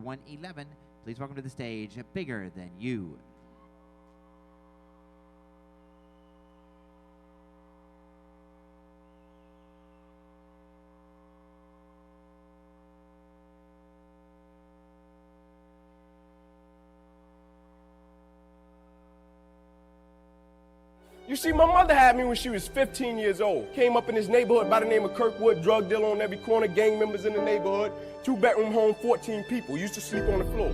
111. Please welcome to the stage, Bigger Than You. You see, my mother had me when she was 15 years old. Came up in this neighborhood by the name of Kirkwood, drug dealer on every corner, gang members in the neighborhood, 2-bedroom home, 14 people, used to sleep on the floor.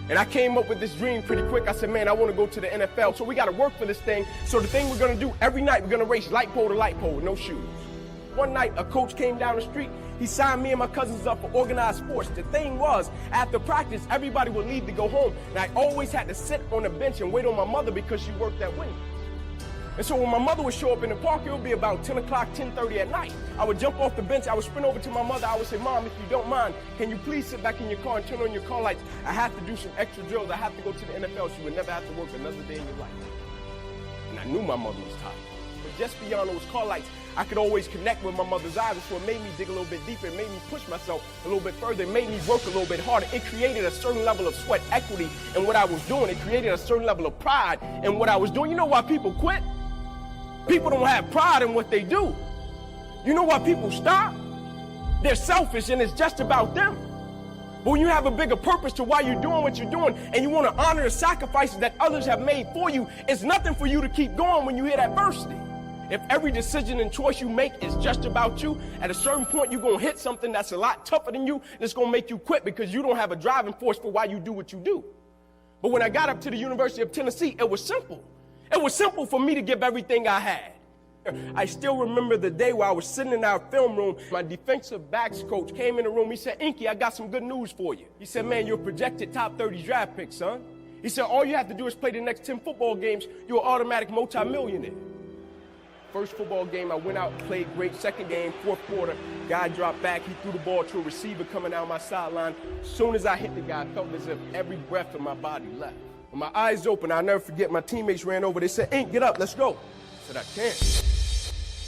And I came up with this dream pretty quick. I said, man, I want to go to the NFL, so we got to work for this thing. So the thing we're going to do, every night we're going to race light pole to light pole with no shoes. One night, a coach came down the street. He signed me and my cousins up for organized sports. The thing was, after practice, everybody would leave to go home, and I always had to sit on the bench and wait on my mother because she worked at Wendy's. And so when my mother would show up in the park, it would be about 10 o'clock, 10:30 at night. I would jump off the bench, I would sprint over to my mother, I would say, Mom, if you don't mind, can you please sit back in your car and turn on your car lights? I have to do some extra drills, I have to go to the NFL, so you would never have to work another day in your life. And I knew my mother was tired. But just beyond those car lights, I could always connect with my mother's eyes, so it made me dig a little bit deeper, it made me push myself a little bit further, it made me work a little bit harder. It created a certain level of sweat equity in what I was doing. It created a certain level of pride in what I was doing. You know why people quit? People don't have pride in what they do. You know why people stop? They're selfish and it's just about them. But when you have a bigger purpose to why you're doing what you're doing and you want to honor the sacrifices that others have made for you, it's nothing for you to keep going when you hit adversity. If every decision and choice you make is just about you, at a certain point you're going to hit something that's a lot tougher than you, and it's going to make you quit because you don't have a driving force for why you do what you do. But when I got up to the University of Tennessee, it was simple. It was simple for me to give everything I had. I still remember the day where I was sitting in our film room. My defensive backs coach came in the room. He said, Inky, I got some good news for you. He said, man, you're a projected top 30 draft pick, son. He said, all you have to do is play the next 10 football games. You're an automatic multimillionaire. First football game, I went out, played great. Second game, fourth quarter, guy dropped back. He threw the ball to a receiver coming down my sideline. As soon as I hit the guy, I felt as if every breath in my body left. When my eyes opened, I'll never forget, my teammates ran over. They said, Ink, get up, let's go. I said, I can't.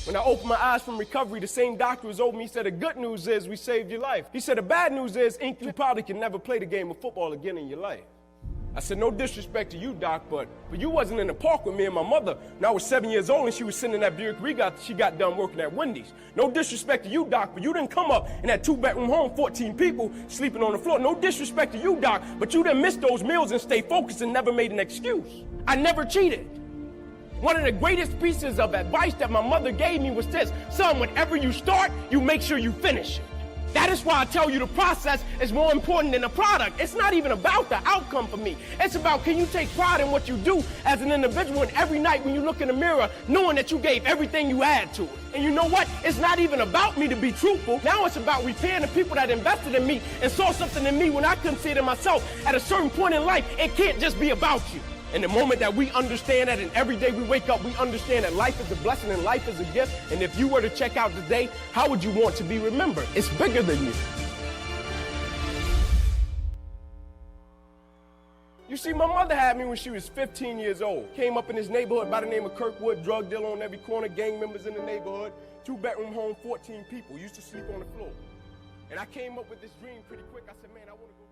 When I opened my eyes from recovery, the same doctor was over me. He said, the good news is we saved your life. He said, the bad news is, Ink, you probably can never play the game of football again in your life. I said, no disrespect to you, Doc, but you wasn't in the park with me and my mother. When I was 7 years old and she was sitting in that Buick Regal, she got done working at Wendy's. No disrespect to you, Doc, but you didn't come up in that 2-bedroom home, 14 people sleeping on the floor. No disrespect to you, Doc, but you didn't miss those meals and stay focused and never made an excuse. I never cheated. One of the greatest pieces of advice that my mother gave me was this: son, whenever you start, you make sure you finish it. That is why I tell you the process is more important than the product. It's not even about the outcome for me. It's about, can you take pride in what you do as an individual, and every night when you look in the mirror, knowing that you gave everything you had to it. And you know what? It's not even about me to be truthful. Now it's about repaying the people that invested in me and saw something in me when I couldn't see it in myself. At a certain point in life, it can't just be about you. And the moment that we understand that, and every day we wake up, we understand that life is a blessing and life is a gift. And if you were to check out today, how would you want to be remembered? It's bigger than you. You see, my mother had me when she was 15 years old. Came up in this neighborhood by the name of Kirkwood, drug dealer on every corner, gang members in the neighborhood, 2-bedroom home, 14 people, used to sleep on the floor. And I came up with this dream pretty quick. I said, man, I want to go.